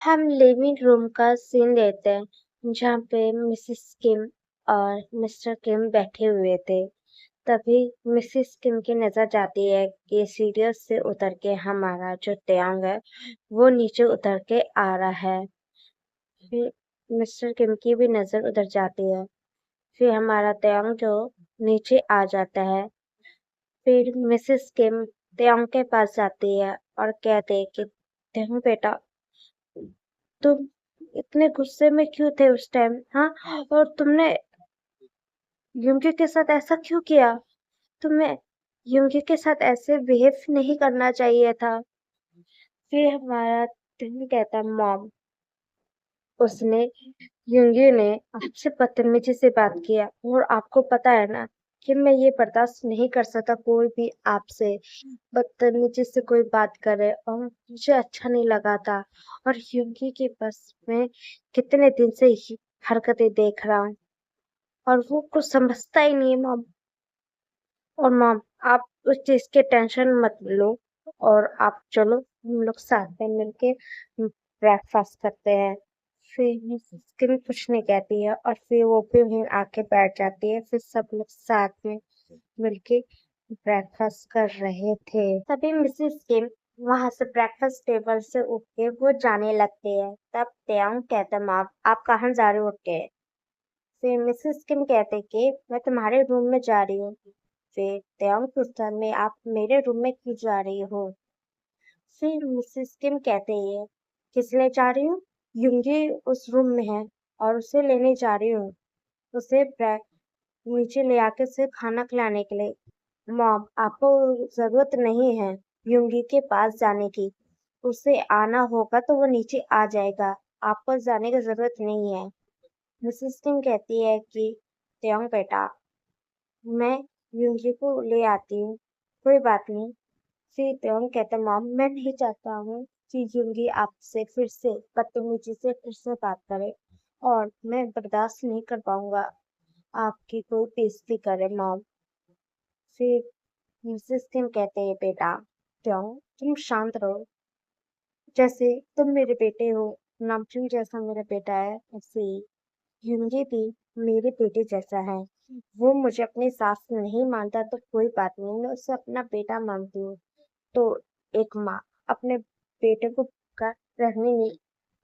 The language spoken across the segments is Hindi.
हम लिविंग रूम का सीन लेते हैं जहाँ पे मिसेस किम और मिस्टर किम बैठे हुए थे। तभी मिसेस किम की नजर जाती है कि सीढ़ियों से उतर के हमारा जो टयांग है वो नीचे उतर के आ रहा है। फिर मिस्टर किम की भी नजर उधर जाती है। फिर हमारा टयांग जो नीचे आ जाता है। फिर मिसेस किम टयांग के पास जाती है और कहते हैं कि टयांग बेटा, तुम इतने गुस्से में क्यों थे उस टाइम? हाँ, और तुमने युंगी के साथ ऐसा क्यों किया? तुम्हें युंगी के साथ ऐसे बिहेव नहीं करना चाहिए था। फिर हमारा दिन कहता है, मॉम, उसने युंगी ने आपसे बदतमीजी से बात किया और आपको पता है ना कि मैं ये बर्दाश्त नहीं कर सकता कोई भी आपसे बदतमीजी से कोई बात करे, और मुझे अच्छा नहीं लगा था। और युंगी की बस में कितने दिन से ही हरकतें देख रहा हूँ और वो कुछ समझता ही नहीं है, मॉम। और मॉम, आप उस चीज की टेंशन मत लो और आप चलो हम लोग साथ में मिलके ब्रेकफास्ट करते हैं। फिर मिसेस किम कुछ नहीं कहती है और फिर वो भी वहीं आके बैठ जाती है। फिर सब लोग साथ में मिलके ब्रेकफास्ट कर रहे थे। तभी मिसेस किम वहां से ब्रेकफास्ट टेबल से उठ के वो जाने लगते हैं। तब त्योंग कहता, माँ आप कहाँ जा रहे हो उठ के? फिर मिसेस किम कहते कि मैं तुम्हारे रूम में जा रही हूँ। फिर त्योंग पूछता, में आप मेरे रूम में क्यों जा रही हो? फिर मिसेस किम कहते हैं, किस लिए जा रही हूँ? युंगी उस रूम में है और उसे लेने जा रही हूँ, उसे नीचे ले आके उसे खाना खिलाने के लिए। मॉम, आपको जरूरत नहीं है युंगी के पास जाने की। उसे आना होगा तो वो नीचे आ जाएगा, आपको जाने की जरूरत नहीं है। मिसेस किम कहती है कि त्योंग बेटा, मैं युंगी को ले आती हूँ, कोई बात नहीं। फिर त्योंग कहता, मॉम मैं नहीं चाहता हूँ कि युंगी आपसे फिर से बदतमीजी से फिर से बात करे, और मैं बर्दाश्त नहीं कर पाऊंगा आपकी कोई बेइज्जती करे, मॉम। फिर मिसेस किम कहते हैं, बेटा त्योंग तुम शांत रहो, जैसे तुम मेरे बेटे हो, नामचून जैसा मेरा बेटा है, ऐसे ही युंगी भी मेरे बेटे जैसा है। वो मुझे अपनी सास नहीं मानता तो कोई बात नहीं, मैं उसे अपना बेटा मानती हूँ। तो एक माँ अपने बेटे को का रहने नहीं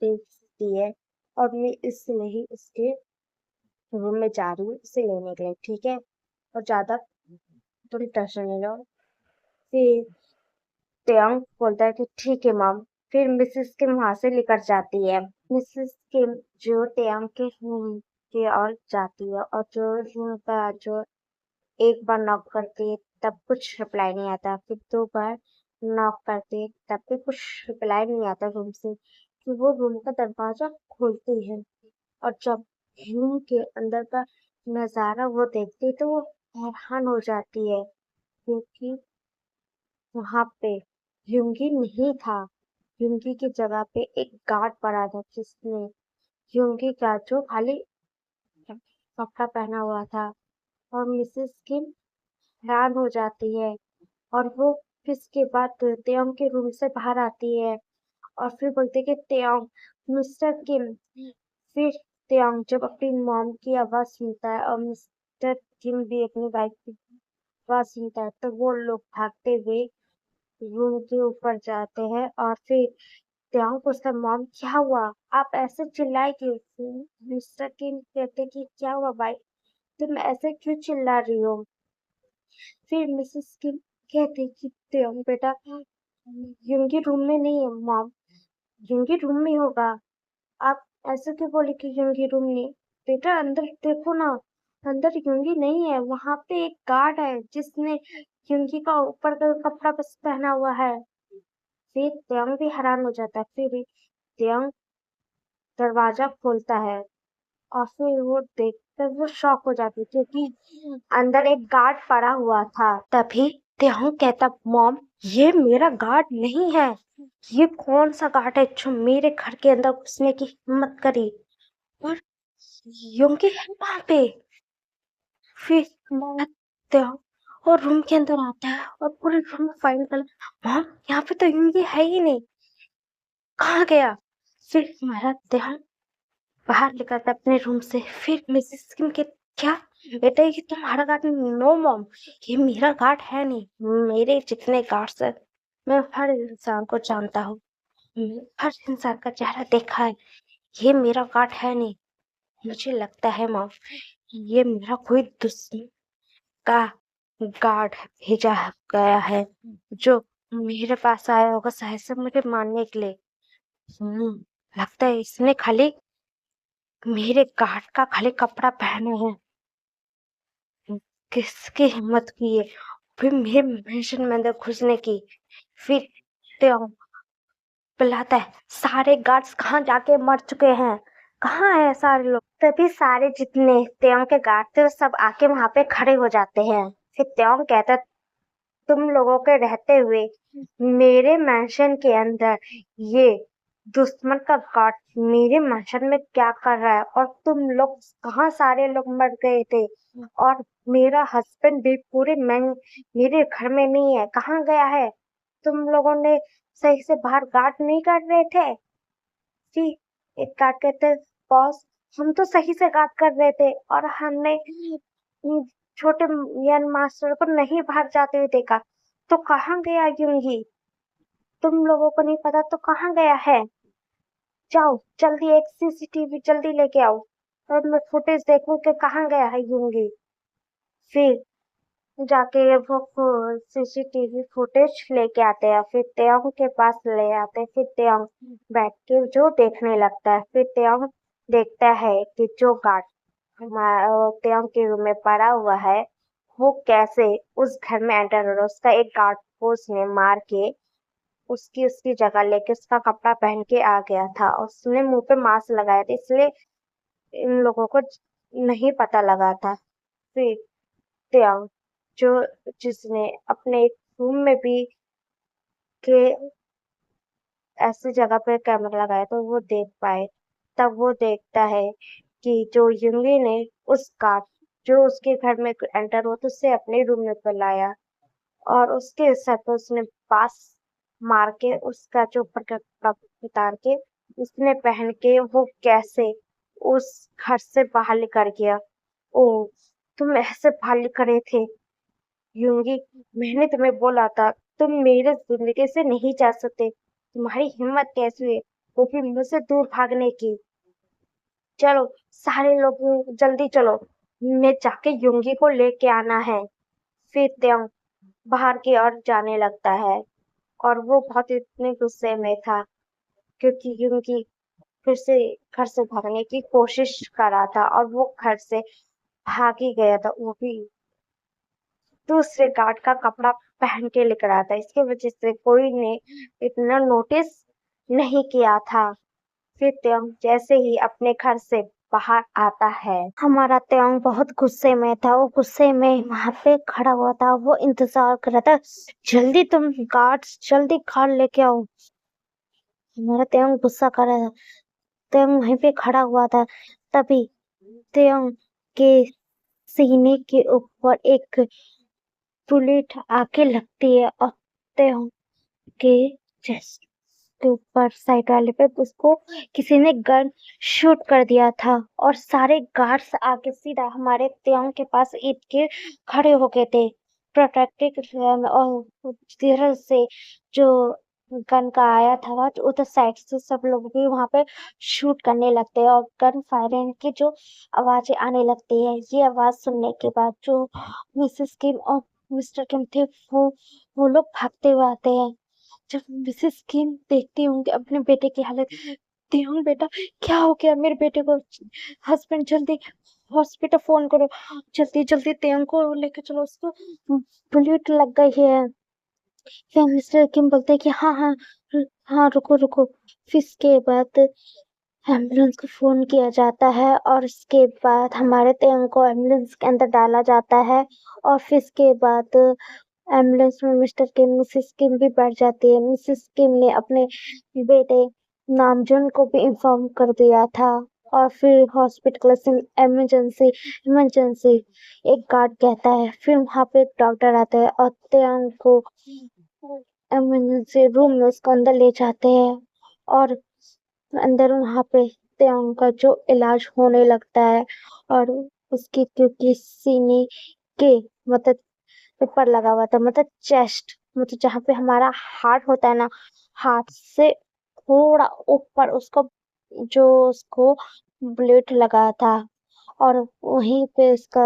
देती है, और मैं इसलिए ही उसके रूम में जा रही हूँ उसे लेने के लिए, ठीक है? और ज्यादा तुम टेंशन नहीं लो। फिर त्योंग बोलता है कि ठीक है मॉम। फिर मिसेस किम वहां से लेकर जाती है। मिसेस किम जो त्योंग के रूम की ओर जाती है, और जो रूम का जो एक बार नॉक करती है तब कुछ रिप्लाई नहीं आता, फिर दो बार नॉक करती है तब भी कुछ रिप्लाई नहीं आता रूम से। फिर वो रूम का दरवाजा खोलती है, और जब रूम के अंदर का नजारा वो देखती है तो वो हैरान हो जाती है, क्योंकि वहां पे युंगी नहीं था। युंगी की जगह पे एक गार्ड पड़ा था जिसने युंगी का जो खाली कपड़ा पहना हुआ था। और मिसेस किम हैरान हो जाती है, और वो फिर इसके बाद त्योंग के रूम से बाहर आती है और फिर बोलते कि त्योंग, मिस्टर किम। फिर त्योंग जब अपनी मॉम की आवाज सुनता है और मिस्टर किम भी अपनी वाइफ की आवाज सुनता है, तो वो लोग भागते हुए रूम के ऊपर जाते हैं। और फिर त्योंग पूछता, मॉम क्या हुआ, आप ऐसे चिल्लाए क्यों? मिस्टर किम कहते कि क्या हुआ भाई, तुम ऐसे क्यों चिल्ला रही हो? फिर मिसेस किम कहती कि त्योंग बेटा, युंगी रूम में नहीं है मॉम, युंगी रूम में होगा। आप ऐसे क्यों बोले कि युंगी रूम नहीं? बेटा अंदर देखो ना, अंदर युंगी नहीं है, वहां पे एक गार्ड है जिसने युंगी का ऊपर का कपड़ा बस पहना हुआ है। फिर त्योंग भी हैरान हो जाता है। फिर त्योंग दरवाजा खोलता है और फिर वो देखकर वो शॉक हो जाती है, क्योंकि अंदर एक गार्ड पड़ा हुआ था। तभी त्योंग कहता, मॉम ये मेरा गार्ड नहीं है, ये कौन सा गार्ड है जो मेरे घर के अंदर घुसने की हिम्मत करी? और योंगी है वहां पे। फिर त्योंग और रूम के अंदर आता है और पूरे रूम में फाइंड कर, मॉम यहाँ पे तो योंगी है ही नहीं, कहाँ गया? फिर हमारा ध्यान बाहर निकलता अपने रूम से। फिर मिसेस किम के क्या बेटा ये तुम्हारा गार्ड? नो मॉम, ये मेरा गार्ड है नहीं। मेरे जितने गार्ड्स है मैं हर इंसान को जानता हूँ, हर इंसान का चेहरा देखा है। ये मेरा गार्ड है नहीं। मुझे लगता है मॉम ये मेरा कोई दुश्मन का गार्ड भेजा गया है जो मेरे पास आया होगा शायद से मुझे मारने के लिए। लगता है इसने खाली मेरे गार्ड का खाली कपड़ा पहना है। किसकी हिम्मत की है फिर मेरे मेंशन में अंदर घुसने की? फिर त्यों बुलाता है सारे गार्ड्स कहाँ जाके मर चुके हैं, कहाँ है सारे लोग? तभी सारे जितने त्यों के गार्ड थे वो सब आके वहां पे खड़े हो जाते हैं। फिर त्यों कहता तुम लोगों के रहते हुए मेरे मेंशन के अंदर ये दुश्मन का गार्ड मेरे मेंशन में क्या कर रहा है? और तुम लोग कहाँ सारे लोग मर गए थे? और मेरा हस्बैंड भी पूरे मेरे घर में नहीं है, कहाँ गया है? तुम लोगों ने सही से बाहर गार्ड नहीं कर रहे थे? जी, एक गार्ड कहते बॉस हम तो सही से गार्ड कर रहे थे और हमने छोटे यन मास्टर को नहीं बाहर जाते हुए देखा। तो कहाँ गया यूंगी? तुम लोगों को नहीं पता तो कहाँ गया है? जाओ जल्दी एक सीसीटीवी जल्दी लेके आओ और मैं फुटेज देखूं कि कहाँ गया है यूंगी। फिर जाके वो सीसीटीवी फुटेज लेके आते हैं। फिर त्योंग के पास ले आते हैं। फिर त्योंग बैठ के जो देखने लगता है। फिर त्योंग देखता है कि जो गार्ड त्योंग के रूम में पड़ा हुआ है वो कैसे उस घर में एंटर हो रहा है। उसका एक गार्ड को उसने मार के उसकी उसकी जगह लेके उसका कपड़ा पहन के आ गया था। उसने मुंह पे मास्क लगाया था इसलिए इन लोगों को नहीं पता लगा था। फिर त्योंग जो जिसने अपने एक रूम में भी के ऐसी जगह पे कैमरा लगाया तो वो देख पाए। तब वो देखता है कि जो यूंगी ने उस कार जो उसके घर में एंटर हुआ तो उसे अपने रूम में बुलाया और उसके सर पर उसने पास मार के उसका जो ऊपर का कपड़ा उतार के उसने पहन के वो कैसे उस घर से बाहर निकल गया। ओ तुम ऐसे बाहर निकल रहे थे यूंगी, मैंने तुम्हें बोला था तुम मेरे जिंदगी से नहीं जा सकते। तुम्हारी हिम्मत कैसे हुई वो भी मुझसे दूर भागने की? चलो सारे लोग जल्दी चलो, मैं जाके यूंगी को लेके आना है। फिर त्यों बाहर की ओर जाने लगता है और वो बहुत इतने गुस्से में था क्योंकि यूंगी फिर से घर से भागने की कोशिश कर रहा था और वो घर से भाग ही गया था वो भी दूसरे गार्ड का कपड़ा पहन के लेकर आया था। इसकी वजह से कोई ने इतना नोटिस नहीं किया था। फिर त्योंग जैसे ही अपने घर से बाहर आता है हमारा त्योंग बहुत गुस्से में था। वो गुस्से में वहां पे खड़ा हुआ था। वो इंतजार कर रहा था जल्दी तुम गार्ड्स जल्दी कार लेके आओ। हमारा त्योंग गुस्सा कर रहा था। त्योंग वहीं पे खड़ा हुआ था। तभी त्योंग के सीने के ऊपर एक बुलेट आके लगती है और त्योंग के चेस्ट के ऊपर साइड वाले पे उसको किसी ने गन शूट कर दिया था और सारे गार्ड्स आके सीधा हमारे त्योंग के पास ईद के खड़े हो गए थे प्रोटेक्टेड और इधर से जो गन का आया था वो उधर साइड से सब लोग भी वहां पे शूट करने लगते हैं और गन फायरिंग की जो आवाजें आने लगती है। ये आवाज सुनने के बाद जो मिसेस किम और मिस्टर किम थे वो लोग भागते हुए आते हैं। जब मिसेस किम देखती होंगी अपने बेटे की हालत, त्योंग बेटा क्या हो गया मेरे बेटे को? हस्बैंड जल्दी हॉस्पिटल फोन करो, जल्दी जल्दी त्योंग को लेके चलो, उसको बुलेट लग गई है। फिर मिस्टर किम बोलते हैं कि हाँ हाँ हाँ रुको रुको। फिर इसके बाद एम्बुलेंस को फोन किया जाता है और इसके बाद हमारे त्योंग को एम्बुलेंस के अंदर डाला जाता है और फिर इसके बाद एम्बुलेंस में मिस्टर किम मिसेस किम भी बैठ जाती है। मिसेस किम ने अपने बेटे नामजुन को भी इन्फॉर्म कर दिया था और फिर हॉस्पिटल से इमरजेंसी इमरजेंसी एक गार्ड कहता है। फिर वहां पे एक डॉक्टर आता है और त्योंग को इमरजेंसी रूम में उसको अंदर ले जाते हैं और अंदर वहाँ पे त्योंग का जो इलाज होने लगता है और उसकी क्योंकि सीने के मतलब पेपर लगा हुआ था मतलब चेस्ट मतलब जहाँ पे हमारा हार्ट होता है ना हार्ट से थोड़ा ऊपर उसको ब्लेड लगा था और वहीं पे उसका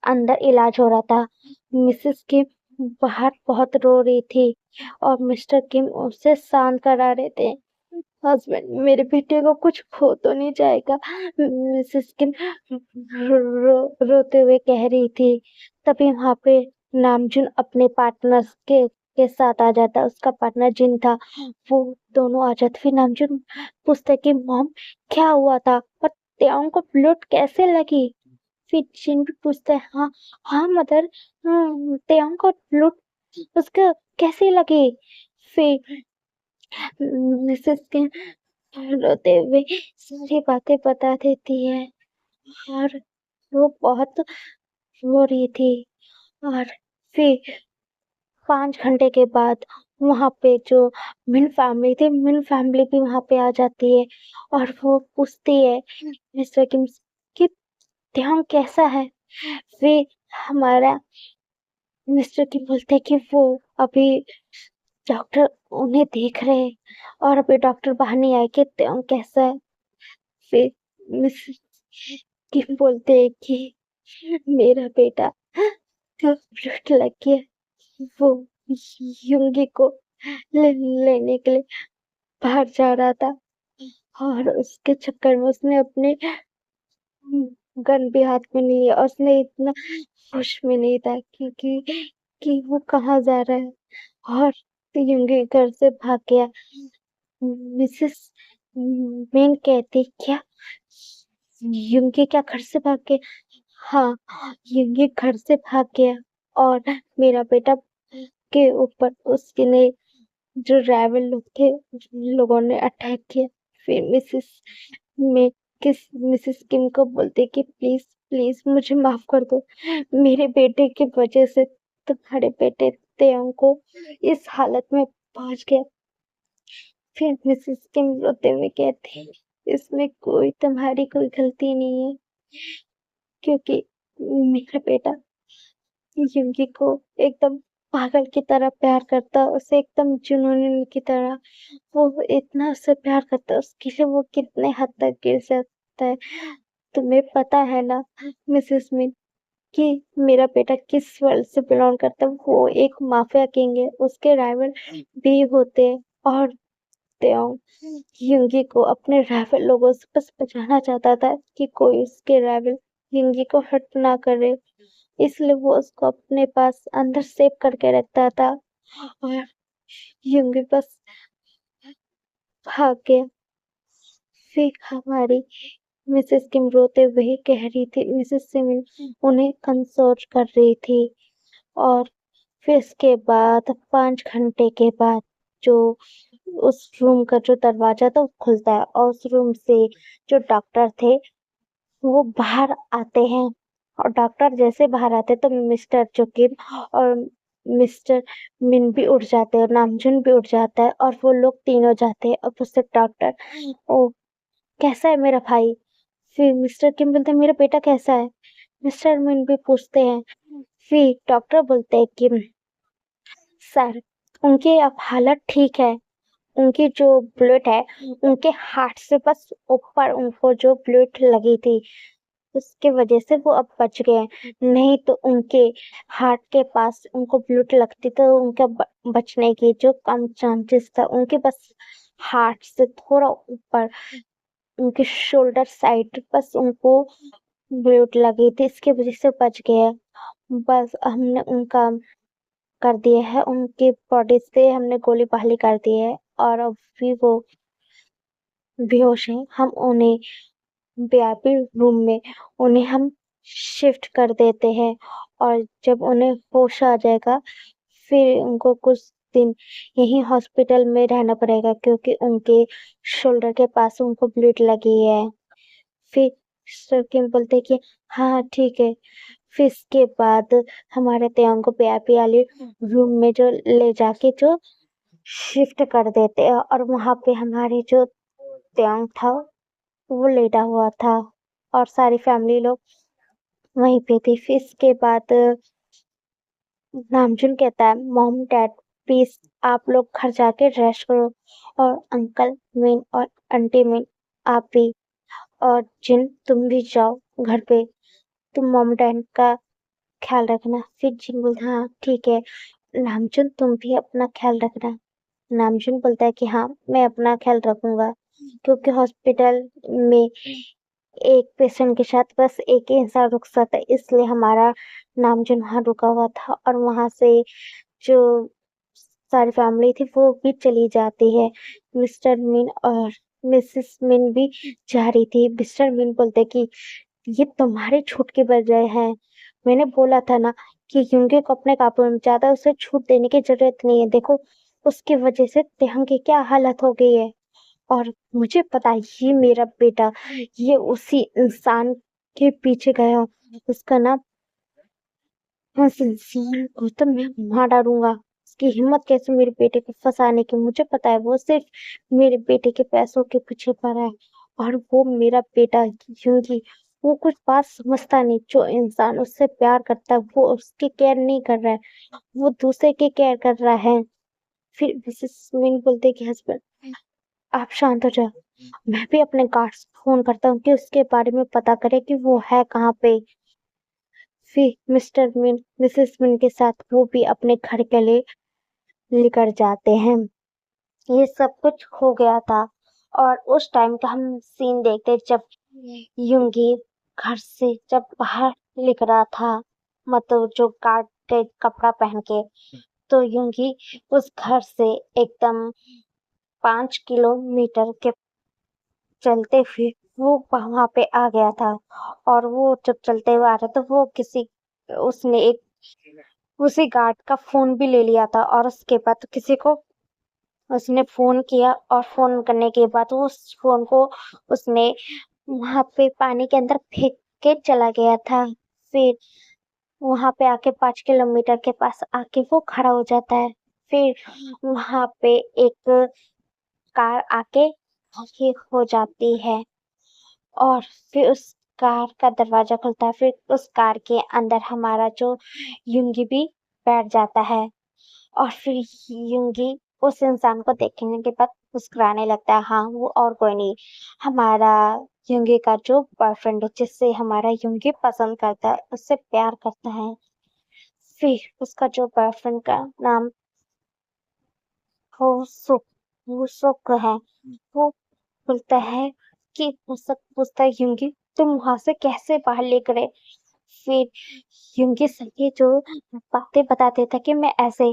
अंदर इलाज हो रहा था। मिसेस किम बाहर बहुत रो रही थी और मिस्टर किम उसे शांत करा रहे थे। हस्बैंड मेरे बेटे को कुछ हो तो नहीं जाएगा मिसेस किम रोते हुए कह रही थी। तभी वहां पे नामजुन अपने पार्टनर के साथ आ जाता उसका पार्टनर जिन था वो दोनों आ जाते फिर नामजुन पूछते कि मॉम क्या हुआ था और त्योंग को ब्लड कैसे लगी। फिर जिन भी पूछता है हाँ हाँ मदर त्योंग को ब्लड उसको कैसे लगी। फिर मिसेस किम रोते हुए सारी बातें बता देती है और वो बहुत रो रही थी और फिर 5 घंटे के बाद वहां पे जो मिन फैमिली थी मिन फैमिली भी वहां पे आ जाती है और वो पूछती है मिस्टर किम कि ध्यान कैसा है। फिर हमारा मिस्टर किम बोलते हैं कि वो अभी डॉक्टर उन्हें देख रहे हैं और अभी डॉक्टर बाहर नहीं आए कि ध्यान कैसा है। फिर मिस किम बोलते हैं कि मेरा बेटा का ब्लड लग गया वो युंगी को लेने के लिए बाहर जा रहा था और उसके चक्कर में उसने अपने गन भी हाथ में नहीं लिया और उसने इतना होश में नहीं था कि वो कहाँ जा रहा है और युंगी घर से भाग गया। मिसेस मेन कहती क्या युंगी क्या घर से भाग गया। हाँ युंगी घर से भाग गया और मेरा बेटा के ऊपर उसने जो राइवल लोग थे लोगों ने अटैक किया। फिर में मिसेस किम को बोलते कि प्लीज प्लीज मुझे माफ कर दो मेरे बेटे की वजह से तुम्हारे बेटे त्योंग को इस हालत में पहुंच गया। फिर मिसेस किम रोते हुए कहती इसमें तुम्हारी कोई गलती नहीं है क्योंकि मेरा बेटा युंगी को एकदम पागल की तरह प्यार करता उसे एकदम जुनून की तरह वो इतना उससे प्यार करता उसके लिए वो कितने हद तक गिर सकता है। तुम्हें पता है ना मिसेस मिन कि मेरा बेटा किस वर्ल्ड से बिलोंग करता है वो एक माफिया किंग है उसके राइवल भी होते हैं और त्योंग युंगी को अपने राइवल लोगों से बस बचाना चाहता था कि कोई उसके राइवल युंगी को हर्ट ना करे इसलिए वो उसको अपने पास अंदर सेव करके रखता था और युंगी बस भाग गया। फिर हमारी मिसेस किम रोते हुए कह रही थी मिसेस सिमिन उन्हें कंसोल कर रही थी और फिर इसके बाद 5 घंटे के बाद जो उस रूम का जो दरवाजा था वो खुलता है और उस रूम से जो डॉक्टर थे वो बाहर आते हैं और डॉक्टर जैसे बाहर आते तो मिस्टर चुकिन और मिस्टर मिन भी उठ जाते हैं और नामजुन भी उठ जाता है और वो लोग तीनों जाते हैं और पूछते डॉक्टर ओ कैसा है मेरा भाई। फिर मिस्टर किम बोलते हैं मेरा बेटा कैसा है। मिस्टर मिन भी पूछते हैं। फिर डॉक्टर बोलते हैं कि सर उनकी अब हालत ठीक है उनकी जो ब्लड है उनके हार्ट से बस ऊपर उनको जो ब्लड लगी थी उसके वजह से वो अब बच गए हैं नहीं तो उनके हार्ट के पास उनको ब्लड लगती तो उनका बचने की जो कम चांसेस था उनके बस हार्ट से थोड़ा ऊपर उनके शोल्डर साइड बस उनको ब्लड लगी थी इसकी वजह से बच गए हैं। बस हमने उनका कर दिया है उनकी बॉडी से हमने गोली बाहली कर दी है और अब भी वो बेहोश हैं हम उन्हें वीआईपी रूम में उन्हें हम शिफ्ट कर देते हैं और जब उन्हें होश आ जाएगा फिर उनको कुछ दिन यहीं हॉस्पिटल में रहना पड़ेगा क्योंकि उनके शोल्डर के पास उनको ब्लीड लगी है। फिर सर किम बोलते कि हाँ ठीक है। फिर इसके बाद हमारे त्योंग को वीआईपी वाले रूम में जो ले जाके जो शिफ्ट कर देते हैं और वहां पे हमारे जो त्योंग था वो लेटा हुआ था और सारी फैमिली लोग वहीं पे थी। फिर इसके बाद नामजुन कहता है मॉम डैड प्लीज आप लोग घर जाके रेस्ट करो और अंकल मीन और आंटी मीन आप भी और जिन तुम भी जाओ घर पे तुम मॉम डैड का ख्याल रखना। फिर जिन बोलता हाँ ठीक है। नामजुन तुम भी अपना ख्याल रखना। नामजुन बोलता है कि हाँ मैं अपना ख्याल रखूंगा क्योंकि हॉस्पिटल में एक पेशेंट के साथ बस एक ही इंसान रुक सकता है इसलिए हमारा नामजुन वहाँ रुका हुआ था और वहां से जो सारी फैमिली थी वो भी चली जाती है। मिस्टर मिन और मिसेस मिन भी जा रही थी। मिस्टर मिन बोलते कि ये तुम्हारे छूट की वजह है। मैंने बोला था ना कि युंगे को अपने काबू में ज्यादा उसे छूट देने की जरूरत नहीं है। देखो उसकी वजह से तेहंग की क्या हालत हो गई है और मुझे पता है ये मेरा बेटा ये उसी इंसान के पीछे गया। उसका नाम उस इंसान को तो मैं मार डालूंगा। उसकी हिम्मत कैसे मेरे बेटे को फंसाने की। मुझे पता है वो सिर्फ मेरे बेटे के पैसों के पीछे पड़ा है और वो मेरा बेटा क्योंकि वो कुछ बात समझता नहीं। जो इंसान उससे प्यार करता है वो उसकी केयर नहीं कर रहा है वो दूसरे की केयर कर रहा है। फिर मिसेस मिन बोलते कि हस्बैंड आप शांत हो जाओ। मैं भी अपने गार्ड्स को फोन करता हूँ कि उसके बारे में पता करे कि वो है कहाँ पे। फिर मिस्टर मिन मिसेस मिन के साथ वो भी अपने घर के लिए लेकर जाते हैं। ये सब कुछ हो गया था और उस टाइम का हम सीन देखते जब युंगी घर से जब बाहर निकल रहा था मतलब जो गार्ड के कपड़ा पहन के तो युंगी उस घर से एकदम 5 किलोमीटर के चलते हुए वो वहां पे आ गया था और वो जब चलते हुए आ रहा था वो किसी उसने एक उसी गार्ड का फोन भी ले लिया था और उसके बाद किसी को उसने फोन किया और फोन करने के बाद वो उस फोन को उसने वहां पे पानी के अंदर फेंक के चला गया था। फिर वहां पे आके 5 किलोमीटर के पास आके वो खड़ा हो जाता है। फिर वहां पे एक कार आके ठीक हो जाती है और फिर उस कार का दरवाजा खुलता है। फिर उस कार के अंदर हमारा जो युंगी भी बैठ जाता है और फिर युंगी उस इंसान को देखने के बाद मुस्कुराने लगता है। हाँ वो और कोई नहीं हमारा युंगी का जो बॉयफ्रेंड है जिससे हमारा युंगी पसंद करता है उससे प्यार करता है। फिर उसका जो बॉयफ्रेंड का नाम हो सुक है। वो बोलता है कि मुझसे पूछता है युंगी तुम वहां से कैसे बाहर लेकर आए। फिर युंगी सही जो बातें बताते थे कि मैं ऐसे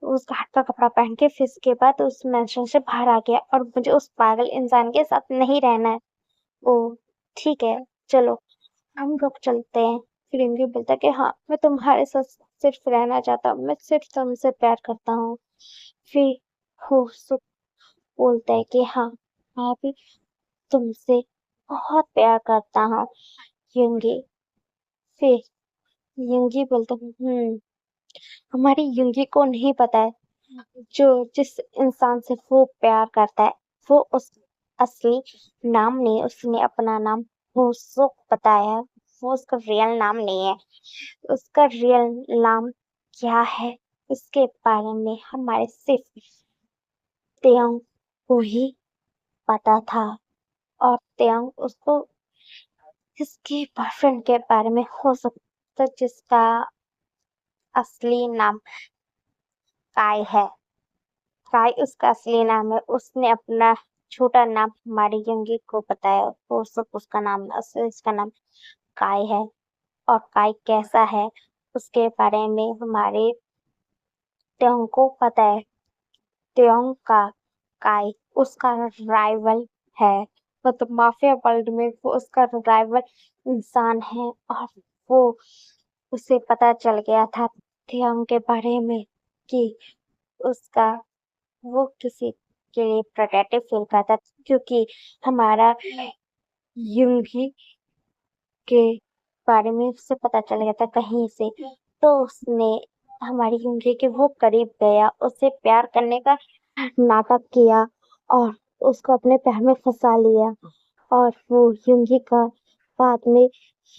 उस घाट का कपड़ा पहन के फिर इसके बाद उस मैंशन से बाहर आ गया और मुझे उस पागल इंसान के साथ नहीं रहना है। ओ ठीक है चलो हम लोग चलते हैं। फिर युंगी बोलता है कि हाँ मैं तुम्हारे साथ सिर्फ रहना चाहता हूँ मैं सिर्फ तुमसे प्यार करता हूँ। फिर हो सुख बोलता है कि हाँ मैं भी तुमसे बहुत प्यार करता हूँ युंगी। फिर युंगी बोलता है हमारी युंगी को नहीं पता है जो जिस इंसान से वो प्यार करता है वो उस असली नाम नहीं उसने अपना नाम होसुक बताया है। वो उसका रियल नाम नहीं है। उसका रियल नाम क्या है उसके बारे में हमारे सिर्फ त्योंग को ही पता था और त्योंग उसको इसके बॉयफ्रेंड के बारे में हो सकता है जिसका असली नाम काय है। काय उसका असली नाम है। उसने अपना छोटा नाम हमारी यंगी को बताया वो सब उसका नाम असली उसका नाम काय है और काय कैसा है उसके बारे में हमारे त्योंग को पता है। त्योंग का काय उसका राइवल है मतलब माफिया वर्ल्ड में वो उसका राइवल इंसान है और वो उसे पता चल गया था त्योंग के बारे में कि उसका वो किसी के लिए प्रोटेक्टिव फील करता क्योंकि हमारा युंगी के बारे में उससे पता चल गया था कहीं से तो उसने हमारी युंगी के वो करीब गया उससे प्यार करने का नाटक किया और उसको अपने पैर में फंसा लिया और वो युंगी का बाद में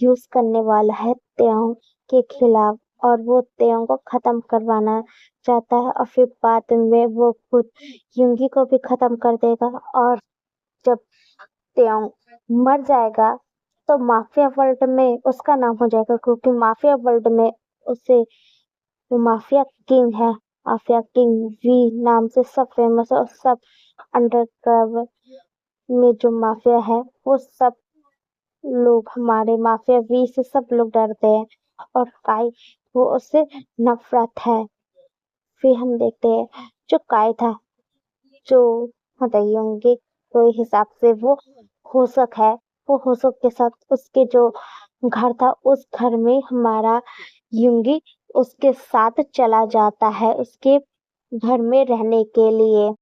यूज करने वाला है त्योंग के खिलाफ और वो त्योंग को खत्म करवाना चाहता है और फिर बाद में वो खुद युंगी को भी खत्म कर देगा और जब त्योंग मर जाएगा तो माफिया वर्ल्ड में उसका नाम हो जाएगा क्योंकि माफिया वर्ल्ड में उसे वो माफिया किंग है। माफिया किंग वी नाम से सब फेमस है और सब अंडरकवर में जो माफिया है वो सब लोग हमारे माफिया वी से सब लोग डरते हैं और काई वो उससे नफरत है। फिर हम देखते हैं जो काई था जो हतायोंगे के हिसाब से वो होसक है। वो होसक के साथ उसके जो घर था उस घर में हमारा युंगी उसके साथ चला जाता है उसके घर में रहने के लिए।